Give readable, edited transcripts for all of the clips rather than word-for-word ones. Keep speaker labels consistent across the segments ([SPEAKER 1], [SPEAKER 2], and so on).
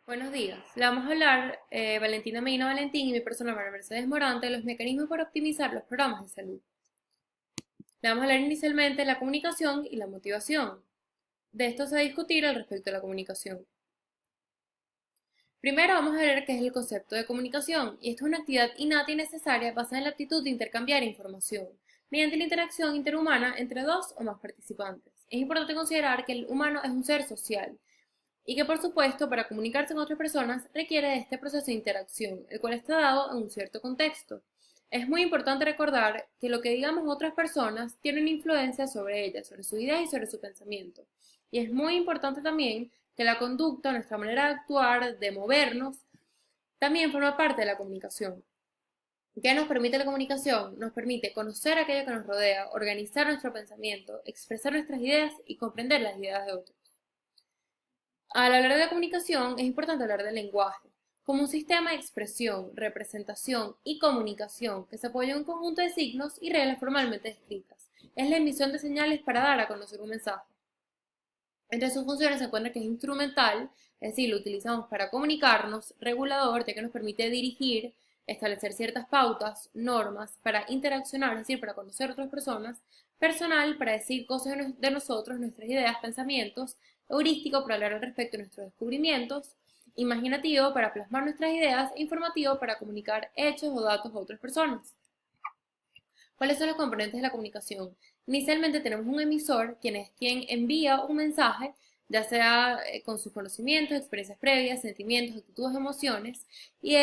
[SPEAKER 1] Buenos días. Le vamos a hablar, Valentina Medina Valentín y mi persona María Mercedes Morante, de los mecanismos para optimizar los programas de salud. Le vamos a hablar inicialmente de la comunicación y la motivación. De esto se va a discutir al respecto de la comunicación. Primero vamos a ver qué es el concepto de comunicación, y esto es una actividad innata y necesaria basada en la aptitud de intercambiar información, mediante la interacción interhumana entre dos o más participantes. Es importante considerar que el humano es un ser social, y que por supuesto para comunicarse con otras personas requiere de este proceso de interacción, el cual está dado en un cierto contexto. Es muy importante recordar que lo que digamos otras personas tiene una influencia sobre ellas, sobre su idea y sobre su pensamiento. Y es muy importante también que la conducta, nuestra manera de actuar, de movernos, también forma parte de la comunicación. ¿Qué nos permite la comunicación? Nos permite conocer aquello que nos rodea, organizar nuestro pensamiento, expresar nuestras ideas y comprender las ideas de otros. Al hablar de la comunicación, es importante hablar del lenguaje, como un sistema de expresión, representación y comunicación que se apoya en un conjunto de signos y reglas formalmente descritas. Es la emisión de señales para dar a conocer un mensaje. Entre sus funciones se encuentra que es instrumental, es decir, lo utilizamos para comunicarnos, regulador, ya que nos permite dirigir, establecer ciertas pautas, normas, para interaccionar, es decir, para conocer a otras personas, personal, para decir cosas de nosotros, nuestras ideas, pensamientos, heurístico, para hablar al respecto de nuestros descubrimientos, imaginativo, para plasmar nuestras ideas, e informativo, para comunicar hechos o datos a otras personas. ¿Cuáles son los componentes de la comunicación? Inicialmente tenemos un emisor, quien es quien envía un mensaje, ya sea con sus conocimientos, experiencias previas, sentimientos, actitudes, emociones, y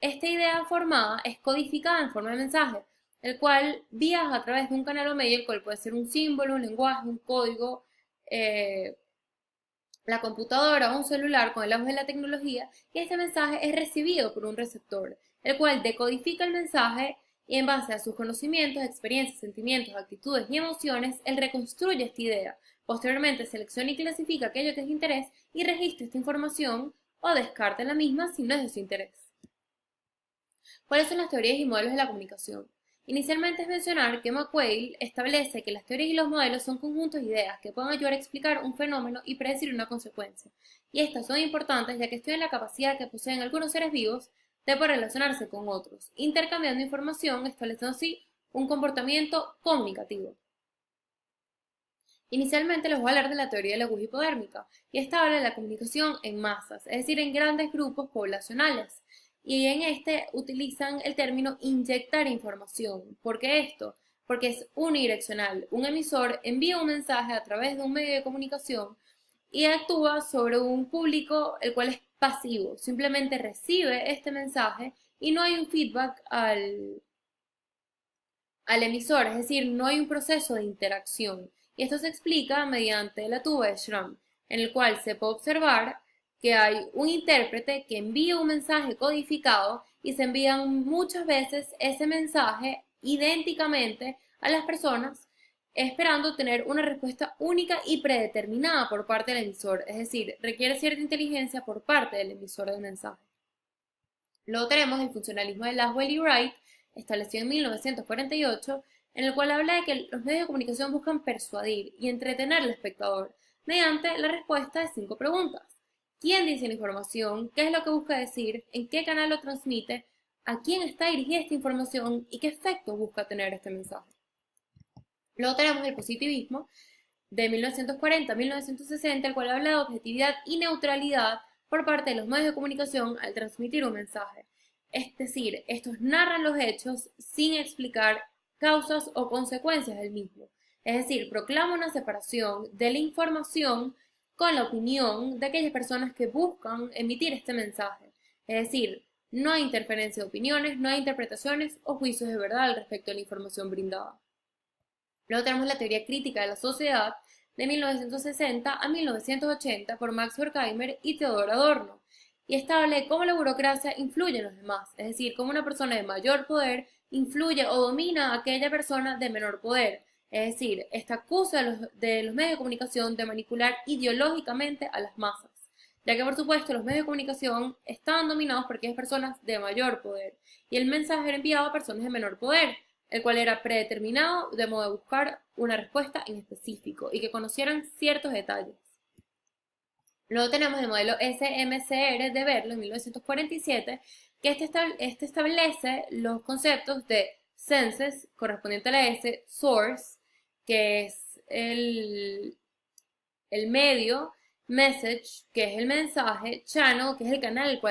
[SPEAKER 1] esta idea formada es codificada en forma de mensaje, el cual viaja a través de un canal o medio, el cual puede ser un símbolo, un lenguaje, un código, eh, la computadora o un celular con el auge de la tecnología, y este mensaje es recibido por un receptor, el cual decodifica el mensaje y en base a sus conocimientos, experiencias, sentimientos, actitudes y emociones, él reconstruye esta idea. Posteriormente selecciona y clasifica aquello que es de interés y registra esta información o descarta la misma si no es de su interés. ¿Cuáles son las teorías y modelos de la comunicación? Inicialmente es mencionar que McQuail establece que las teorías y los modelos son conjuntos de ideas que pueden ayudar a explicar un fenómeno y predecir una consecuencia. Y estas son importantes ya que estudian la capacidad que poseen algunos seres vivos de poder relacionarse con otros, intercambiando información, estableciendo así un comportamiento comunicativo. Inicialmente les voy a hablar de la teoría de la aguja hipodérmica, y esta habla de la comunicación en masas, es decir, en grandes grupos poblacionales. Y en este utilizan el término inyectar información. ¿Por qué esto? Porque es unidireccional. Un emisor envía un mensaje a través de un medio de comunicación y actúa sobre un público el cual es pasivo. Simplemente recibe este mensaje y no hay un feedback al emisor, es decir, no hay un proceso de interacción. Y esto se explica mediante la tuba de Schramm, en el cual se puede observar que hay un intérprete que envía un mensaje codificado y se envían muchas veces ese mensaje idénticamente a las personas, esperando tener una respuesta única y predeterminada por parte del emisor, es decir, requiere cierta inteligencia por parte del emisor del mensaje. Luego tenemos el funcionalismo de Laswell y Wright, establecido en 1948, en el cual habla de que los medios de comunicación buscan persuadir y entretener al espectador mediante la respuesta de 5 preguntas. ¿Quién dice la información? ¿Qué es lo que busca decir? ¿En qué canal lo transmite? ¿A quién está dirigida esta información? ¿Y qué efecto busca tener este mensaje? Luego tenemos el positivismo de 1940 a 1960, el cual habla de objetividad y neutralidad por parte de los medios de comunicación al transmitir un mensaje. Es decir, estos narran los hechos sin explicar causas o consecuencias del mismo. Es decir, proclama una separación de la información con la opinión de aquellas personas que buscan emitir este mensaje. Es decir, no hay interferencia de opiniones, no hay interpretaciones o juicios de verdad al respecto de la información brindada. Luego tenemos la teoría crítica de la sociedad de 1960 a 1980 por Max Horkheimer y Theodor Adorno, y establece cómo la burocracia influye en los demás, es decir, cómo una persona de mayor poder influye o domina a aquella persona de menor poder. Es decir, esta acusa de los medios de comunicación de manipular ideológicamente a las masas, ya que por supuesto los medios de comunicación estaban dominados por aquellas personas de mayor poder, y el mensaje era enviado a personas de menor poder, el cual era predeterminado de modo de buscar una respuesta en específico y que conocieran ciertos detalles. Luego tenemos el modelo SMCR de Berlo en 1947, que este establece los conceptos de senses, correspondiente a la S, source, que es el medio, message, que es el mensaje, channel, que es el canal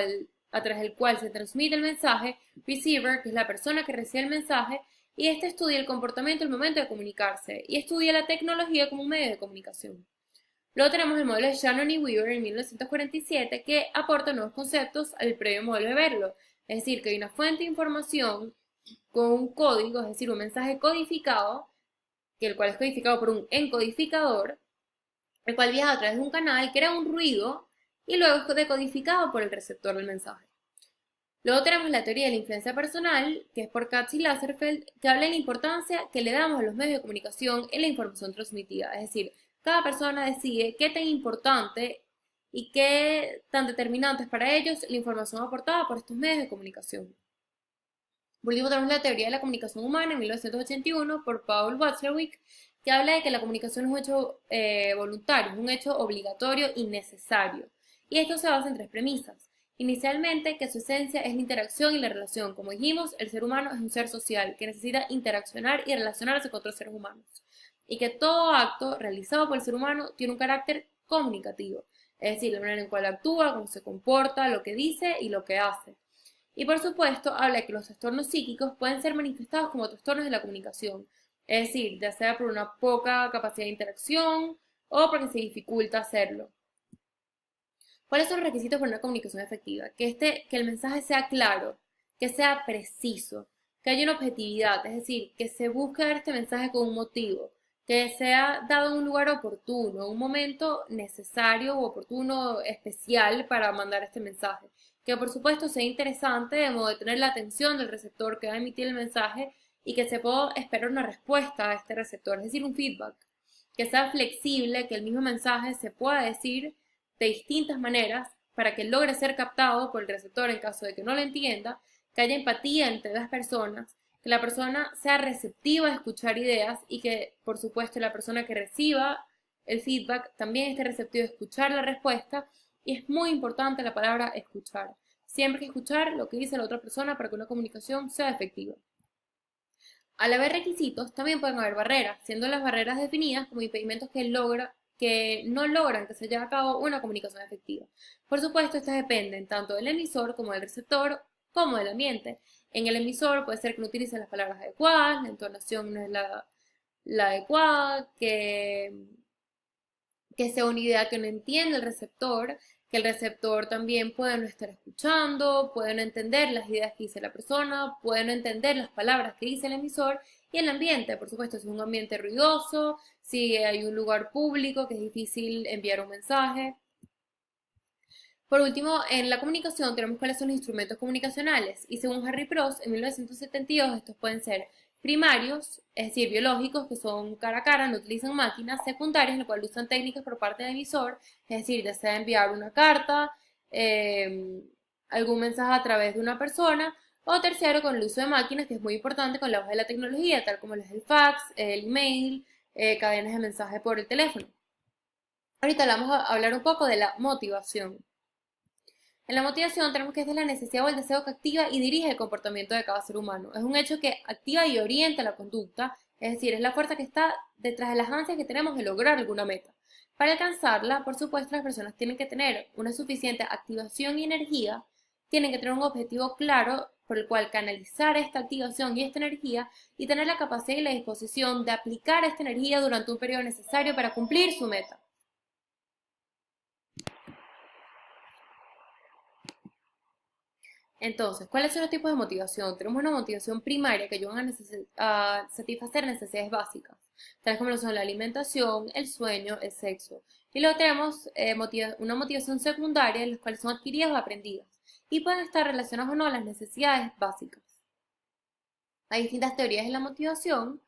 [SPEAKER 1] a través del cual se transmite el mensaje, receiver, que es la persona que recibe el mensaje, y este estudia el comportamiento al momento de comunicarse, y estudia la tecnología como un medio de comunicación. Luego tenemos el modelo de Shannon y Weaver en 1947, que aporta nuevos conceptos al previo modelo de Berlo, es decir, que hay una fuente de información con un código, es decir, un mensaje codificado, que el cual es codificado por un encodificador, el cual viaja a través de un canal, crea un ruido y luego es decodificado por el receptor del mensaje. Luego tenemos la teoría de la influencia personal, que es por Katz y Lagerfeld, que habla de la importancia que le damos a los medios de comunicación en la información transmitida. Es decir, cada persona decide qué tan importante y qué tan determinante es para ellos la información aportada por estos medios de comunicación. Por último, tenemos la teoría de la comunicación humana en 1981 por Paul Watzlawick, que habla de que la comunicación es un hecho voluntario, es un hecho obligatorio y necesario. Y esto se basa en tres premisas. Inicialmente, que su esencia es la interacción y la relación. Como dijimos, el ser humano es un ser social que necesita interaccionar y relacionarse con otros seres humanos. Y que todo acto realizado por el ser humano tiene un carácter comunicativo. Es decir, la manera en cual actúa, cómo se comporta, lo que dice y lo que hace. Y por supuesto, habla de que los trastornos psíquicos pueden ser manifestados como trastornos de la comunicación. Es decir, ya sea por una poca capacidad de interacción o porque se dificulta hacerlo. ¿Cuáles son los requisitos para una comunicación efectiva? Que el mensaje sea claro, que sea preciso, que haya una objetividad, es decir, que se busque dar este mensaje con un motivo, que sea dado en un lugar oportuno, un momento necesario o oportuno, especial para mandar este mensaje. Que por supuesto sea interesante de modo de tener la atención del receptor que va a emitir el mensaje y que se pueda esperar una respuesta a este receptor, es decir, un feedback. Que sea flexible, que el mismo mensaje se pueda decir de distintas maneras para que logre ser captado por el receptor en caso de que no lo entienda, que haya empatía entre las personas, que la persona sea receptiva a escuchar ideas y que, por supuesto, la persona que reciba el feedback también esté receptiva a escuchar la respuesta. Y es muy importante la palabra escuchar. Siempre hay que escuchar lo que dice la otra persona para que una comunicación sea efectiva. Al haber requisitos, también pueden haber barreras, siendo las barreras definidas como impedimentos que no logran que se lleve a cabo una comunicación efectiva. Por supuesto, estas dependen tanto del emisor como del receptor, como del ambiente. En el emisor puede ser que no utilice las palabras adecuadas, la entonación no es la adecuada, que sea una idea que no entiende el receptor, que el receptor también puede no estar escuchando, puede no entender las ideas que dice la persona, puede no entender las palabras que dice el emisor, y el ambiente, por supuesto, si es un ambiente ruidoso, si hay un lugar público que es difícil enviar un mensaje. Por último, en la comunicación tenemos cuáles son los instrumentos comunicacionales, y según Harry Prost, en 1972 estos pueden ser primarios, es decir, biológicos, que son cara a cara, no utilizan máquinas; secundarios, en los cuales usan técnicas por parte del emisor, es decir, ya sea enviar una carta, algún mensaje a través de una persona; o terciario, con el uso de máquinas, que es muy importante con la voz de la tecnología, tal como es el fax, el email, cadenas de mensaje por el teléfono. Ahorita vamos a hablar un poco de la motivación. En la motivación tenemos que es de la necesidad o el deseo que activa y dirige el comportamiento de cada ser humano. Es un hecho que activa y orienta la conducta, es decir, es la fuerza que está detrás de las ansias que tenemos de lograr alguna meta. Para alcanzarla, por supuesto, las personas tienen que tener una suficiente activación y energía, tienen que tener un objetivo claro por el cual canalizar esta activación y esta energía y tener la capacidad y la disposición de aplicar esta energía durante un periodo necesario para cumplir su meta. Entonces, ¿cuáles son los tipos de motivación? Tenemos una motivación primaria que ayudan a satisfacer necesidades básicas, tales como lo son la alimentación, el sueño, el sexo. Y luego tenemos una motivación secundaria, las cuales son adquiridas o aprendidas, y pueden estar relacionadas o no a las necesidades básicas. Hay distintas teorías de la motivación.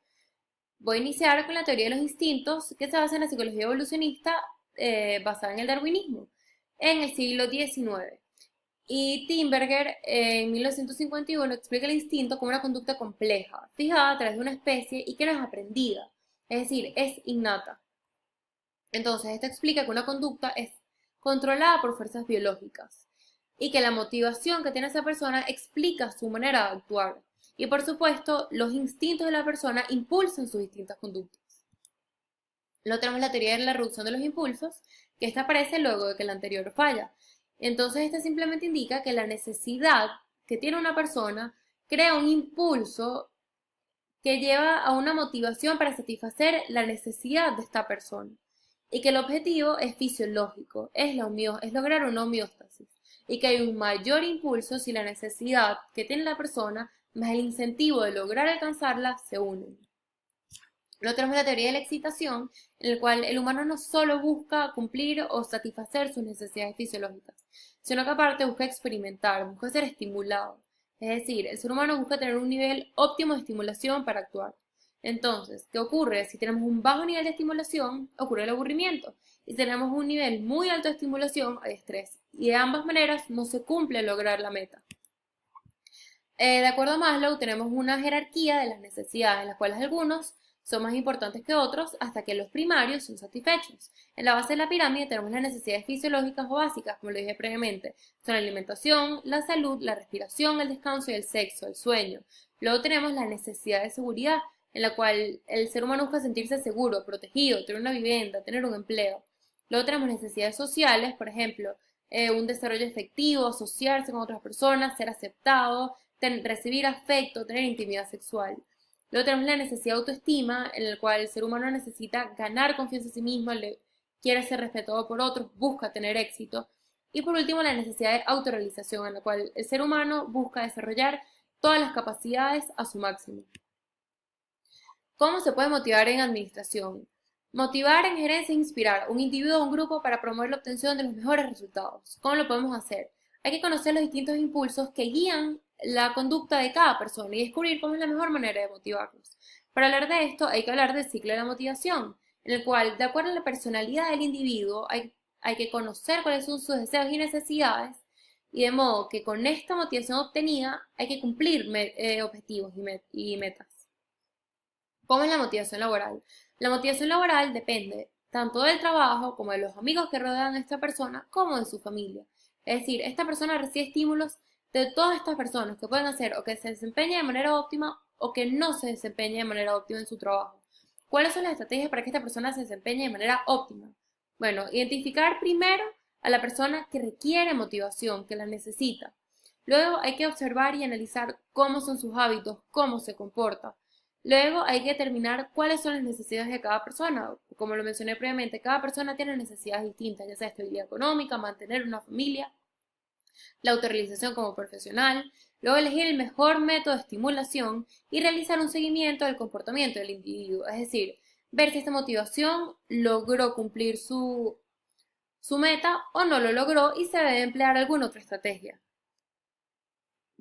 [SPEAKER 1] Voy a iniciar con la teoría de los instintos, que se basa en la psicología evolucionista basada en el darwinismo, en el siglo XIX. Y Timberger en 1951 explica el instinto como una conducta compleja, fijada a través de una especie y que no es aprendida, es decir, es innata. Entonces, esto explica que una conducta es controlada por fuerzas biológicas y que la motivación que tiene esa persona explica su manera de actuar. Y por supuesto, los instintos de la persona impulsan sus distintas conductas. Luego tenemos la teoría de la reducción de los impulsos, que esta aparece luego de que la anterior falla. Entonces, esta simplemente indica que la necesidad que tiene una persona crea un impulso que lleva a una motivación para satisfacer la necesidad de esta persona y que el objetivo es fisiológico, es lograr una homeostasis y que hay un mayor impulso si la necesidad que tiene la persona más el incentivo de lograr alcanzarla se unen. Luego tenemos la teoría de la excitación, en la cual el humano no solo busca cumplir o satisfacer sus necesidades fisiológicas, sino que aparte busca experimentar, busca ser estimulado. Es decir, el ser humano busca tener un nivel óptimo de estimulación para actuar. Entonces, ¿qué ocurre? Si tenemos un bajo nivel de estimulación, ocurre el aburrimiento. Y si tenemos un nivel muy alto de estimulación, hay estrés. Y de ambas maneras no se cumple lograr la meta. De acuerdo a Maslow, tenemos una jerarquía de las necesidades, en las cuales algunos son más importantes que otros hasta que los primarios son satisfechos. En la base de la pirámide tenemos las necesidades fisiológicas o básicas, como lo dije previamente. Son la alimentación, la salud, la respiración, el descanso y el sexo, el sueño. Luego tenemos la necesidad de seguridad, en la cual el ser humano busca sentirse seguro, protegido, tener una vivienda, tener un empleo. Luego tenemos necesidades sociales, por ejemplo, un desarrollo efectivo, asociarse con otras personas, ser aceptado, recibir afecto, tener intimidad sexual. Luego tenemos la necesidad de autoestima, en la cual el ser humano necesita ganar confianza en sí mismo, quiere ser respetado por otros, busca tener éxito. Y por último, la necesidad de autorrealización, en la cual el ser humano busca desarrollar todas las capacidades a su máximo. ¿Cómo se puede motivar en administración? Motivar en gerencia es inspirar un individuo o un grupo para promover la obtención de los mejores resultados. ¿Cómo lo podemos hacer? Hay que conocer los distintos impulsos que guían la conducta de cada persona y descubrir cómo es la mejor manera de motivarlos. Para hablar de esto hay que hablar del ciclo de la motivación, en el cual, de acuerdo a la personalidad del individuo, hay que conocer cuáles son sus deseos y necesidades, y de modo que con esta motivación obtenida hay que cumplir objetivos y metas. ¿Cómo es la motivación laboral? La motivación laboral depende tanto del trabajo como de los amigos que rodean a esta persona, como de su familia. Es decir, esta persona recibe estímulos de todas estas personas que pueden hacer o que se desempeñe de manera óptima o que no se desempeñe de manera óptima en su trabajo. ¿Cuáles son las estrategias para que esta persona se desempeñe de manera óptima? Bueno, identificar primero a la persona que requiere motivación, que la necesita. Luego hay que observar y analizar cómo son sus hábitos, cómo se comporta. Luego hay que determinar cuáles son las necesidades de cada persona. Como lo mencioné previamente, cada persona tiene necesidades distintas, ya sea estabilidad económica, mantener una familia, la autorrealización como profesional, luego elegir el mejor método de estimulación y realizar un seguimiento del comportamiento del individuo, es decir, ver si esta motivación logró cumplir su meta o no lo logró y se debe emplear alguna otra estrategia.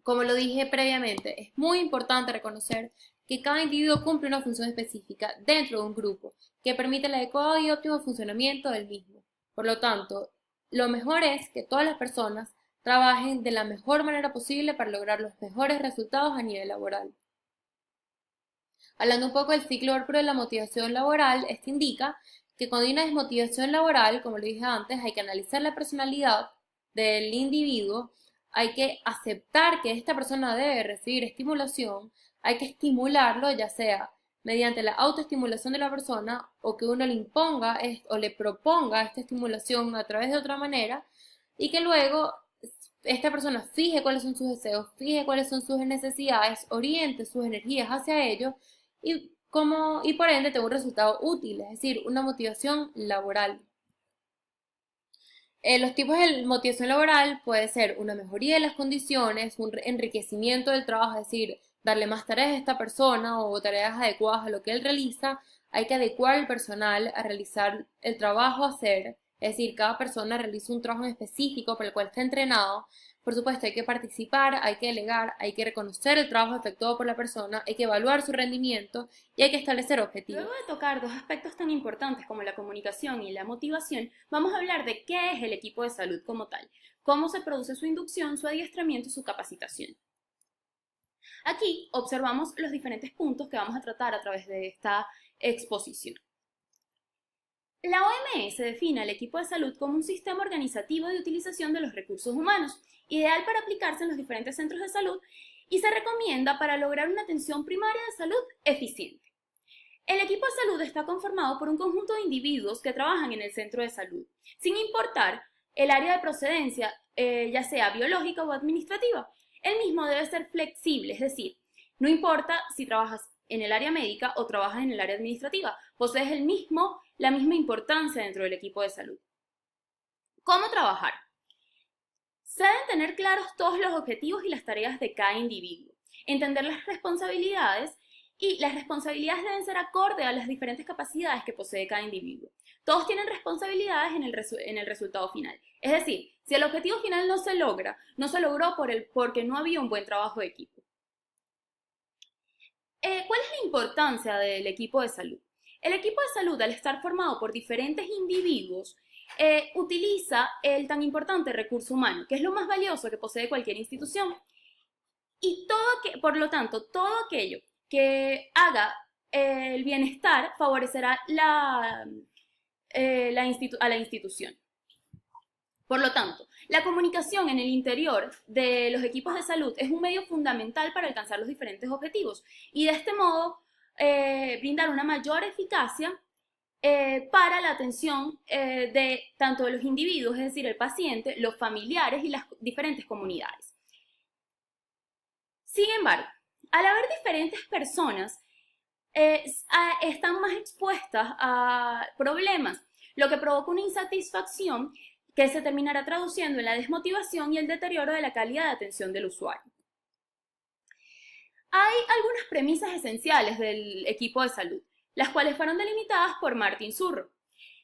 [SPEAKER 1] Como lo dije previamente, es muy importante reconocer que cada individuo cumple una función específica dentro de un grupo que permite el adecuado y óptimo funcionamiento del mismo. Por lo tanto, lo mejor es que todas las personas trabajen de la mejor manera posible para lograr los mejores resultados a nivel laboral. Hablando un poco del ciclo ORPRO de la motivación laboral, este indica que cuando hay una desmotivación laboral, como lo dije antes, hay que analizar la personalidad del individuo, hay que aceptar que esta persona debe recibir estimulación, hay que estimularlo, ya sea mediante la autoestimulación de la persona o que uno le imponga o le proponga esta estimulación a través de otra manera y que luego esta persona fije cuáles son sus deseos, fije cuáles son sus necesidades, oriente sus energías hacia ellos y por ende tenga un resultado útil, es decir, una motivación laboral. Los tipos de motivación laboral puede ser una mejoría de las condiciones, un enriquecimiento del trabajo, es decir, darle más tareas a esta persona o tareas adecuadas a lo que él realiza. Hay que adecuar el personal a realizar el trabajo a hacer, es decir, cada persona realiza un trabajo específico para el cual está entrenado. Por supuesto, hay que participar, hay que delegar, hay que reconocer el trabajo efectuado por la persona, hay que evaluar su rendimiento y hay que establecer objetivos.
[SPEAKER 2] Luego de tocar dos aspectos tan importantes como la comunicación y la motivación, vamos a hablar de qué es el equipo de salud como tal, cómo se produce su inducción, su adiestramiento y su capacitación. Aquí observamos los diferentes puntos que vamos a tratar a través de esta exposición. La OMS define al equipo de salud como un sistema organizativo de utilización de los recursos humanos, ideal para aplicarse en los diferentes centros de salud y se recomienda para lograr una atención primaria de salud eficiente. El equipo de salud está conformado por un conjunto de individuos que trabajan en el centro de salud, sin importar el área de procedencia, ya sea biológica o administrativa. El mismo debe ser flexible, es decir, no importa si trabajas en el área médica o trabajas en el área administrativa, posees la misma importancia dentro del equipo de salud. ¿Cómo trabajar? Se deben tener claros todos los objetivos y las tareas de cada individuo, entender las responsabilidades y las responsabilidades deben ser acorde a las diferentes capacidades que posee cada individuo. Todos tienen responsabilidades en el resultado final. Es decir, si el objetivo final no se logra, no se logró porque no había un buen trabajo de equipo. ¿Cuál es la importancia del equipo de salud? El equipo de salud, al estar formado por diferentes individuos, utiliza el tan importante recurso humano, que es lo más valioso que posee cualquier institución. Y por lo tanto, todo aquello que haga el bienestar favorecerá a la institución. Por lo tanto, la comunicación en el interior de los equipos de salud es un medio fundamental para alcanzar los diferentes objetivos y de este modo brindar una mayor eficacia para la atención de tanto de los individuos, es decir, el paciente, los familiares y las diferentes comunidades. Sin embargo, al haber diferentes personas, están más expuestas a problemas, lo que provoca una insatisfacción que se terminará traduciendo en la desmotivación y el deterioro de la calidad de atención del usuario. Hay algunas premisas esenciales del equipo de salud, las cuales fueron delimitadas por Martin Zurro.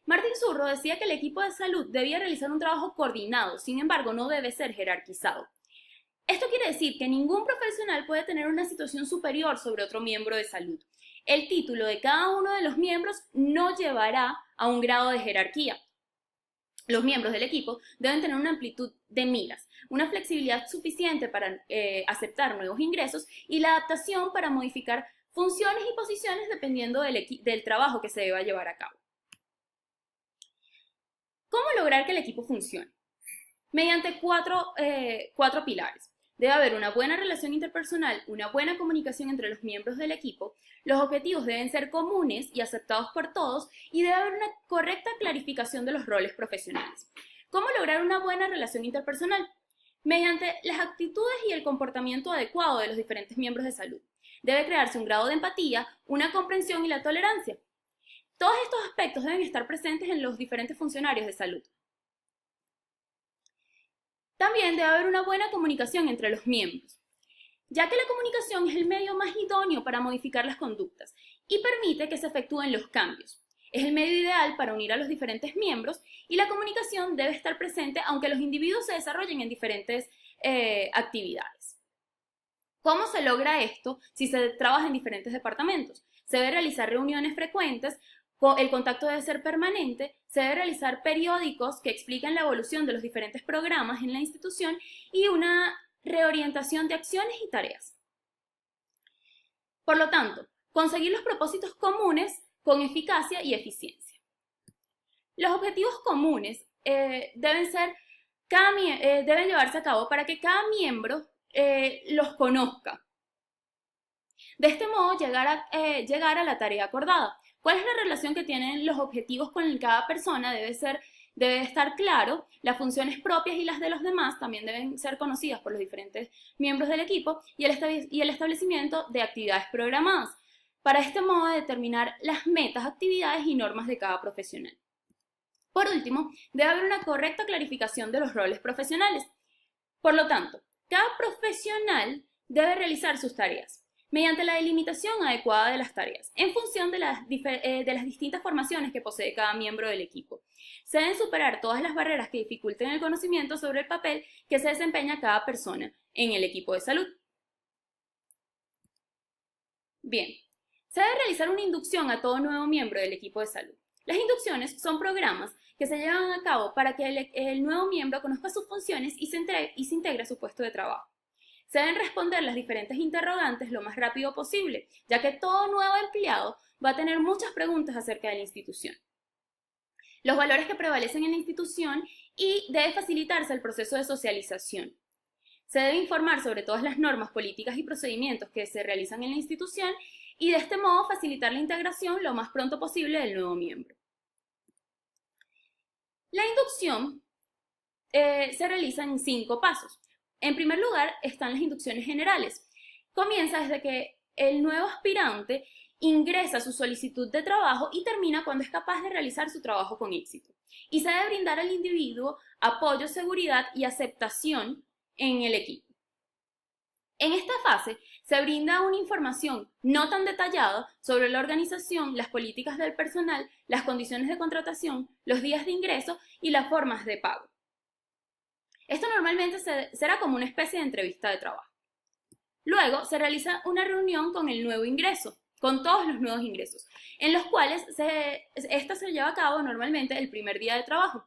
[SPEAKER 2] Martin Zurro decía que el equipo de salud debía realizar un trabajo coordinado, sin embargo, no debe ser jerarquizado. Esto quiere decir que ningún profesional puede tener una situación superior sobre otro miembro de salud. El título de cada uno de los miembros no llevará a un grado de jerarquía. Los miembros del equipo deben tener una amplitud de miras, una flexibilidad suficiente para aceptar nuevos ingresos y la adaptación para modificar funciones y posiciones dependiendo del trabajo que se deba llevar a cabo. ¿Cómo lograr que el equipo funcione? Mediante cuatro pilares. Debe haber una buena relación interpersonal, una buena comunicación entre los miembros del equipo, los objetivos deben ser comunes y aceptados por todos y debe haber una correcta clarificación de los roles profesionales. ¿Cómo lograr una buena relación interpersonal? Mediante las actitudes y el comportamiento adecuado de los diferentes miembros de salud. Debe crearse un grado de empatía, una comprensión y la tolerancia. Todos estos aspectos deben estar presentes en los diferentes funcionarios de salud. También debe haber una buena comunicación entre los miembros, ya que la comunicación es el medio más idóneo para modificar las conductas y permite que se efectúen los cambios. Es el medio ideal para unir a los diferentes miembros y la comunicación debe estar presente aunque los individuos se desarrollen en diferentes actividades. ¿Cómo se logra esto si se trabaja en diferentes departamentos? Se debe realizar reuniones frecuentes, el contacto debe ser permanente, se debe realizar periódicos que expliquen la evolución de los diferentes programas en la institución y una reorientación de acciones y tareas. Por lo tanto, conseguir los propósitos comunes con eficacia y eficiencia. Los objetivos comunes deben llevarse a cabo para que cada miembro los conozca. De este modo, llegar a la tarea acordada. ¿Cuál es la relación que tienen los objetivos con cada persona? Debe estar claro, las funciones propias y las de los demás también deben ser conocidas por los diferentes miembros del equipo y el establecimiento de actividades programadas, para este modo determinar las metas, actividades y normas de cada profesional. Por último, debe haber una correcta clarificación de los roles profesionales. Por lo tanto, cada profesional debe realizar sus tareas mediante la delimitación adecuada de las tareas, en función de las distintas formaciones que posee cada miembro del equipo. Se deben superar todas las barreras que dificulten el conocimiento sobre el papel que se desempeña cada persona en el equipo de salud. Bien, se debe realizar una inducción a todo nuevo miembro del equipo de salud. Las inducciones son programas que se llevan a cabo para que el nuevo miembro conozca sus funciones y se integre a su puesto de trabajo. Se deben responder las diferentes interrogantes lo más rápido posible, ya que todo nuevo empleado va a tener muchas preguntas acerca de la institución. los valores que prevalecen en la institución y debe facilitarse el proceso de socialización. Se debe informar sobre todas las normas, políticas y procedimientos que se realizan en la institución y de este modo facilitar la integración lo más pronto posible del nuevo miembro. La inducción se realiza en 5 pasos. En primer lugar están las inducciones generales. Comienza desde que el nuevo aspirante ingresa su solicitud de trabajo y termina cuando es capaz de realizar su trabajo con éxito. Y se debe brindar al individuo apoyo, seguridad y aceptación en el equipo. En esta fase se brinda una información no tan detallada sobre la organización, las políticas del personal, las condiciones de contratación, los días de ingreso y las formas de pago. Esto normalmente será como una especie de entrevista de trabajo. Luego se realiza una reunión con el nuevo ingreso, con todos los nuevos ingresos, en los cuales esta se lleva a cabo normalmente el primer día de trabajo.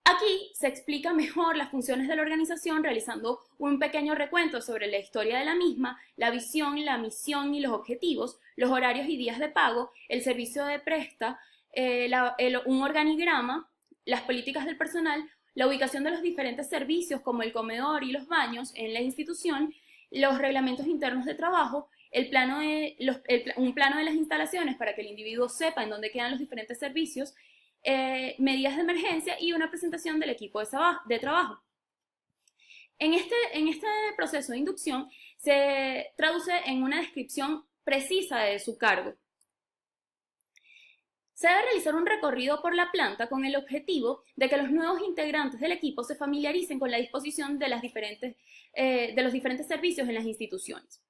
[SPEAKER 2] Aquí se explica mejor las funciones de la organización realizando un pequeño recuento sobre la historia de la misma, la visión, la misión y los objetivos, los horarios y días de pago, el servicio de presta, un organigrama, las políticas del personal, la ubicación de los diferentes servicios como el comedor y los baños en la institución, los reglamentos internos de trabajo, un plano de las instalaciones para que el individuo sepa en dónde quedan los diferentes servicios, medidas de emergencia y una presentación del equipo de trabajo. En este proceso de inducción se traduce en una descripción precisa de su cargo. Se debe realizar un recorrido por la planta con el objetivo de que los nuevos integrantes del equipo se familiaricen con la disposición de los diferentes servicios en las instituciones.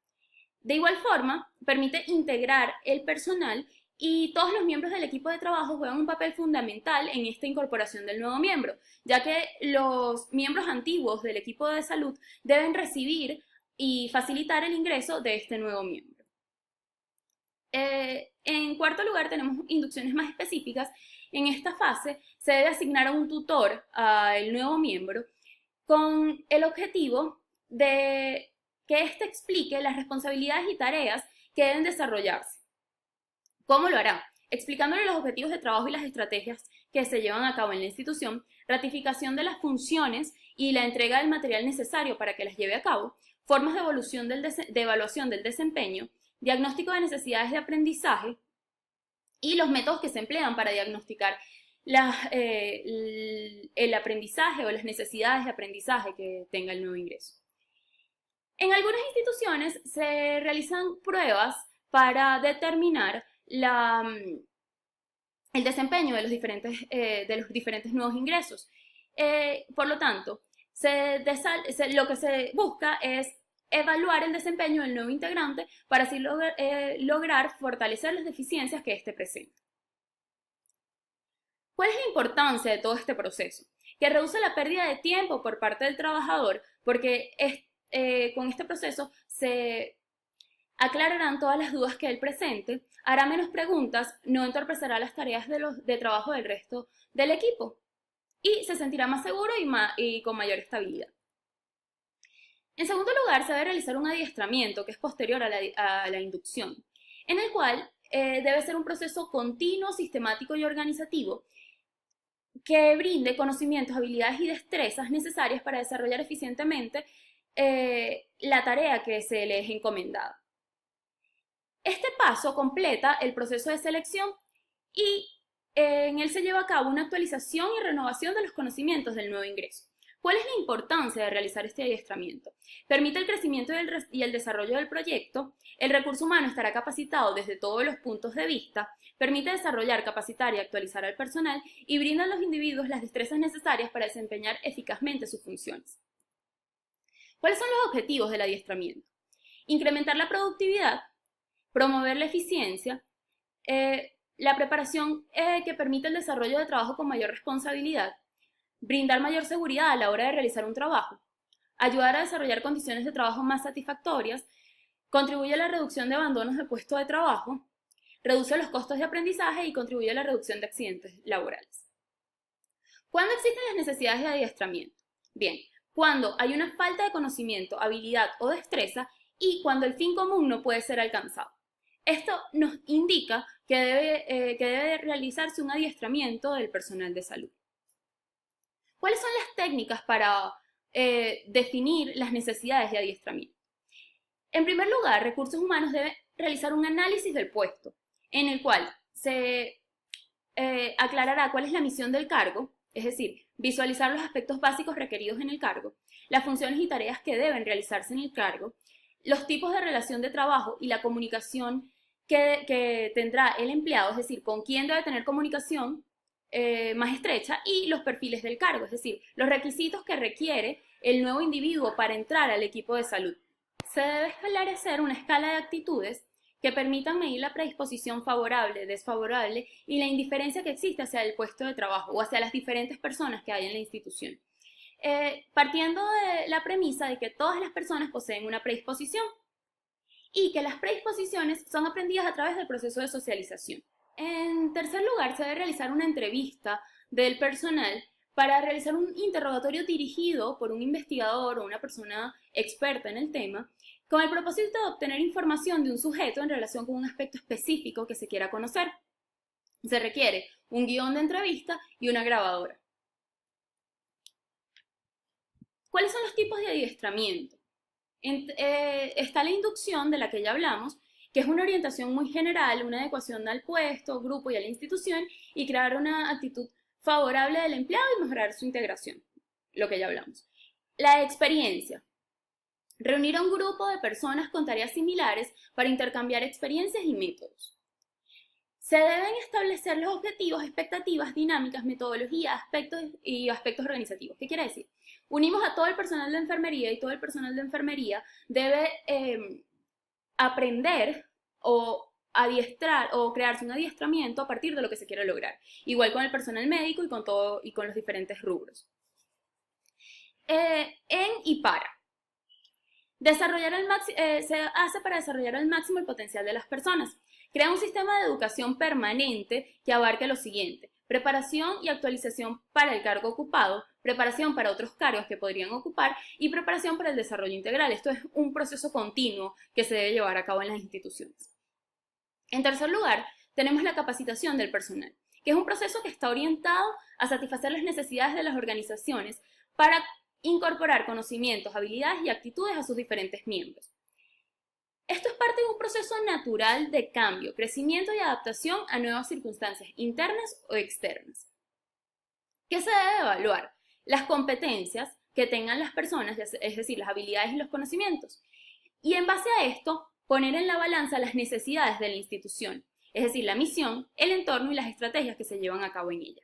[SPEAKER 2] De igual forma, permite integrar el personal y todos los miembros del equipo de trabajo juegan un papel fundamental en esta incorporación del nuevo miembro, ya que los miembros antiguos del equipo de salud deben recibir y facilitar el ingreso de este nuevo miembro. En cuarto lugar, tenemos inducciones más específicas. En esta fase se debe asignar a un tutor al nuevo miembro con el objetivo de que éste explique las responsabilidades y tareas que deben desarrollarse. ¿Cómo lo hará? Explicándole los objetivos de trabajo y las estrategias que se llevan a cabo en la institución, ratificación de las funciones y la entrega del material necesario para que las lleve a cabo, formas de evaluación del desempeño, diagnóstico de necesidades de aprendizaje y los métodos que se emplean para diagnosticar el aprendizaje o las necesidades de aprendizaje que tenga el nuevo ingreso. En algunas instituciones se realizan pruebas para determinar el desempeño de los diferentes nuevos ingresos. Por lo tanto, lo que se busca es evaluar el desempeño del nuevo integrante para así lograr fortalecer las deficiencias que éste presenta. ¿Cuál es la importancia de todo este proceso? Que reduce la pérdida de tiempo por parte del trabajador, porque con este proceso se aclararán todas las dudas que él presente, hará menos preguntas, no entorpecerá las tareas de trabajo del resto del equipo y se sentirá más seguro y con mayor estabilidad. En segundo lugar, se debe realizar un adiestramiento que es posterior a la inducción, en el cual debe ser un proceso continuo, sistemático y organizativo que brinde conocimientos, habilidades y destrezas necesarias para desarrollar eficientemente la tarea que se le es encomendada. Este paso completa el proceso de selección y en él se lleva a cabo una actualización y renovación de los conocimientos del nuevo ingreso. ¿Cuál es la importancia de realizar este adiestramiento? Permite el crecimiento y el desarrollo del proyecto, el recurso humano estará capacitado desde todos los puntos de vista, permite desarrollar, capacitar y actualizar al personal y brinda a los individuos las destrezas necesarias para desempeñar eficazmente sus funciones. ¿Cuáles son los objetivos del adiestramiento? Incrementar la productividad, promover la eficiencia, la preparación que permite el desarrollo de trabajo con mayor responsabilidad, brindar mayor seguridad a la hora de realizar un trabajo, ayudar a desarrollar condiciones de trabajo más satisfactorias, contribuye a la reducción de abandonos de puesto de trabajo, reduce los costos de aprendizaje y contribuye a la reducción de accidentes laborales. ¿Cuándo existen las necesidades de adiestramiento? Bien, cuando hay una falta de conocimiento, habilidad o destreza y cuando el fin común no puede ser alcanzado. Esto nos indica que debe realizarse un adiestramiento del personal de salud. ¿Cuáles son las técnicas para definir las necesidades de adiestramiento? En primer lugar, Recursos Humanos debe realizar un análisis del puesto, en el cual se aclarará cuál es la misión del cargo, es decir, visualizar los aspectos básicos requeridos en el cargo, las funciones y tareas que deben realizarse en el cargo, los tipos de relación de trabajo y la comunicación que tendrá el empleado, es decir, con quién debe tener comunicación más estrecha, y los perfiles del cargo, es decir, los requisitos que requiere el nuevo individuo para entrar al equipo de salud. Se debe establecer una escala de actitudes que permitan medir la predisposición favorable, desfavorable y la indiferencia que existe hacia el puesto de trabajo o hacia las diferentes personas que hay en la institución. Partiendo de la premisa de que todas las personas poseen una predisposición y que las predisposiciones son aprendidas a través del proceso de socialización. En tercer lugar, se debe realizar una entrevista del personal para realizar un interrogatorio dirigido por un investigador o una persona experta en el tema, con el propósito de obtener información de un sujeto en relación con un aspecto específico que se quiera conocer. Se requiere un guión de entrevista y una grabadora. ¿Cuáles son los tipos de adiestramiento? Está la inducción, de la que ya hablamos, que es una orientación muy general, una adecuación al puesto, grupo y a la institución, y crear una actitud favorable del empleado y mejorar su integración, lo que ya hablamos. La experiencia. Reunir a un grupo de personas con tareas similares para intercambiar experiencias y métodos. Se deben establecer los objetivos, expectativas, dinámicas, metodologías, aspectos organizativos. ¿Qué quiere decir? Unimos a todo el personal de enfermería y todo el personal de enfermería debe aprender o adiestrar o crearse un adiestramiento a partir de lo que se quiere lograr. Igual con el personal médico y con los diferentes rubros. En y para. Se hace para desarrollar al máximo el potencial de las personas. Crea un sistema de educación permanente que abarque lo siguiente: preparación y actualización para el cargo ocupado, preparación para otros cargos que podrían ocupar y preparación para el desarrollo integral. Esto es un proceso continuo que se debe llevar a cabo en las instituciones. En tercer lugar, tenemos la capacitación del personal, que es un proceso que está orientado a satisfacer las necesidades de las organizaciones para incorporar conocimientos, habilidades y actitudes a sus diferentes miembros. Esto es parte de un proceso natural de cambio, crecimiento y adaptación a nuevas circunstancias internas o externas. ¿Qué se debe evaluar? Las competencias que tengan las personas, es decir, las habilidades y los conocimientos. Y en base a esto, poner en la balanza las necesidades de la institución, es decir, la misión, el entorno y las estrategias que se llevan a cabo en ella.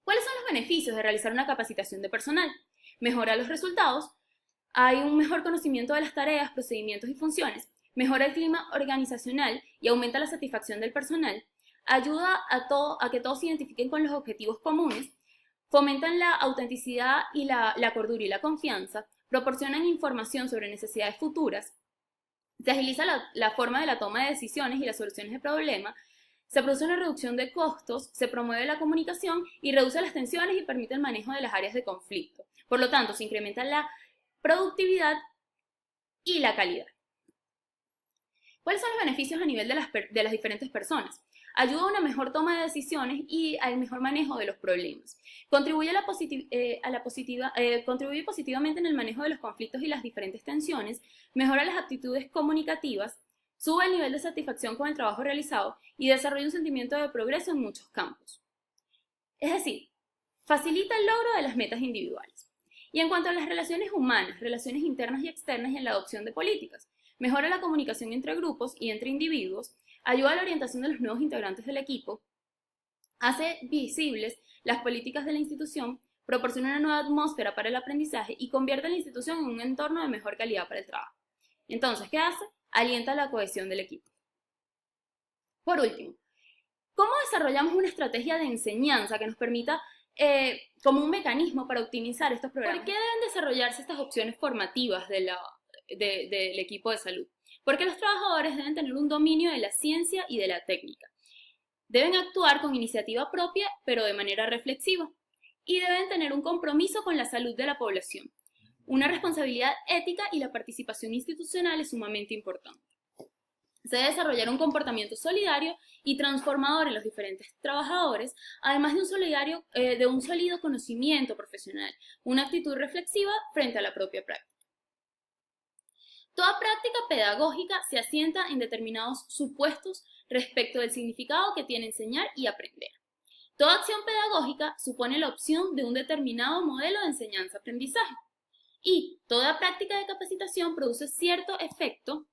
[SPEAKER 2] ¿Cuáles son los beneficios de realizar una capacitación de personal? Mejora los resultados, hay un mejor conocimiento de las tareas, procedimientos y funciones, mejora el clima organizacional y aumenta la satisfacción del personal, ayuda a que todos se identifiquen con los objetivos comunes, fomentan la autenticidad y la cordura y la confianza, proporcionan información sobre necesidades futuras, se agiliza la forma de la toma de decisiones y las soluciones de problemas, se produce una reducción de costos, se promueve la comunicación y reduce las tensiones y permite el manejo de las áreas de conflicto. Por lo tanto, se incrementa la productividad y la calidad. ¿Cuáles son los beneficios a nivel de las diferentes personas? Ayuda a una mejor toma de decisiones y al mejor manejo de los problemas. Contribuye contribuye positivamente en el manejo de los conflictos y las diferentes tensiones, mejora las aptitudes comunicativas, sube el nivel de satisfacción con el trabajo realizado y desarrolla un sentimiento de progreso en muchos campos. Es decir, facilita el logro de las metas individuales. Y en cuanto a las relaciones humanas, relaciones internas y externas y en la adopción de políticas, mejora la comunicación entre grupos y entre individuos, ayuda a la orientación de los nuevos integrantes del equipo, hace visibles las políticas de la institución, proporciona una nueva atmósfera para el aprendizaje y convierte a la institución en un entorno de mejor calidad para el trabajo. Entonces, ¿qué hace? Alienta la cohesión del equipo. Por último, ¿cómo desarrollamos una estrategia de enseñanza que nos permita como un mecanismo para optimizar estos programas? ¿Por qué deben desarrollarse estas opciones formativas del equipo de salud? Porque los trabajadores deben tener un dominio de la ciencia y de la técnica. Deben actuar con iniciativa propia, pero de manera reflexiva. Y deben tener un compromiso con la salud de la población. Una responsabilidad ética y la participación institucional es sumamente importante. Se debe desarrollar un comportamiento solidario y transformador en los diferentes trabajadores, además de un sólido conocimiento profesional, una actitud reflexiva frente a la propia práctica. Toda práctica pedagógica se asienta en determinados supuestos respecto del significado que tiene enseñar y aprender. Toda acción pedagógica supone la opción de un determinado modelo de enseñanza-aprendizaje, y toda práctica de capacitación produce cierto efecto,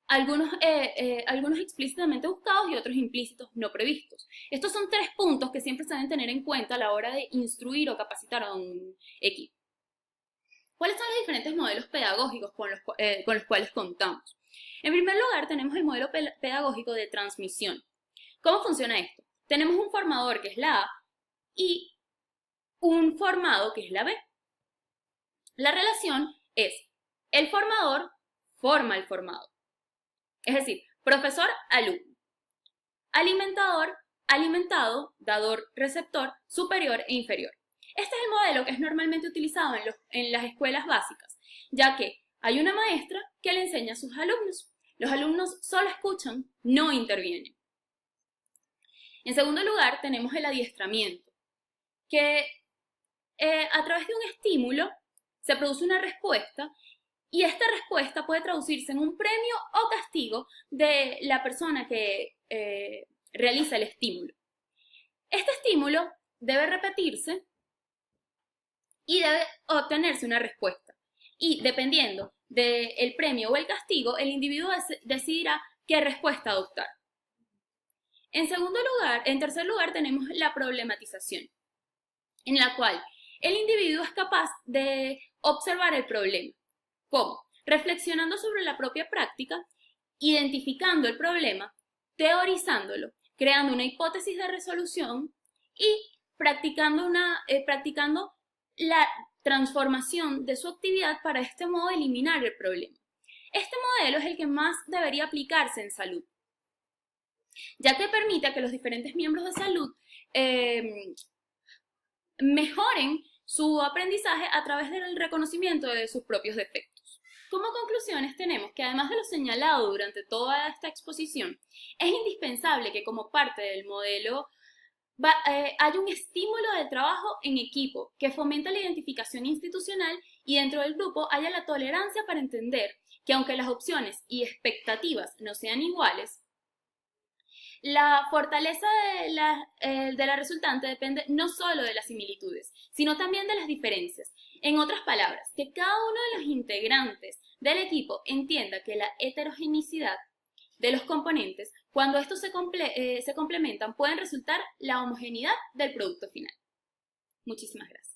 [SPEAKER 2] algunos explícitamente buscados y otros implícitos no previstos. Estos son 3 puntos que siempre se deben tener en cuenta a la hora de instruir o capacitar a un equipo. ¿Cuáles son los diferentes modelos pedagógicos con los cuales contamos? En primer lugar, tenemos el modelo pedagógico de transmisión. ¿Cómo funciona esto? Tenemos un formador, que es la A, y un formado, que es la B. La relación es: el formador forma al formado. Es decir, profesor-alumno. Alimentador, alimentado, dador, receptor, superior e inferior. Este es el modelo que es normalmente utilizado en las escuelas básicas, ya que hay una maestra que le enseña a sus alumnos. Los alumnos solo escuchan, no intervienen. En segundo lugar, tenemos el adiestramiento, que a través de un estímulo se produce una respuesta, y esta respuesta puede traducirse en un premio o castigo de la persona que realiza el estímulo. Este estímulo debe repetirse y debe obtenerse una respuesta. Y dependiendo del premio o el castigo, el individuo decidirá qué respuesta adoptar. En tercer lugar, tenemos la problematización, en la cual el individuo es capaz de observar el problema. ¿Cómo? Reflexionando sobre la propia práctica, identificando el problema, teorizándolo, creando una hipótesis de resolución y practicando la transformación de su actividad para de este modo eliminar el problema. Este modelo es el que más debería aplicarse en salud, ya que permite que los diferentes miembros de salud mejoren su aprendizaje a través del reconocimiento de sus propios defectos. Como conclusiones tenemos que, además de lo señalado durante toda esta exposición, es indispensable que como parte del modelo haya un estímulo del trabajo en equipo que fomenta la identificación institucional, y dentro del grupo haya la tolerancia para entender que, aunque las opciones y expectativas no sean iguales, la fortaleza de la resultante depende no solo de las similitudes, sino también de las diferencias. En otras palabras, que cada uno de los integrantes del equipo entienda que la heterogeneidad de los componentes, cuando estos se complementan, pueden resultar la homogeneidad del producto final. Muchísimas gracias.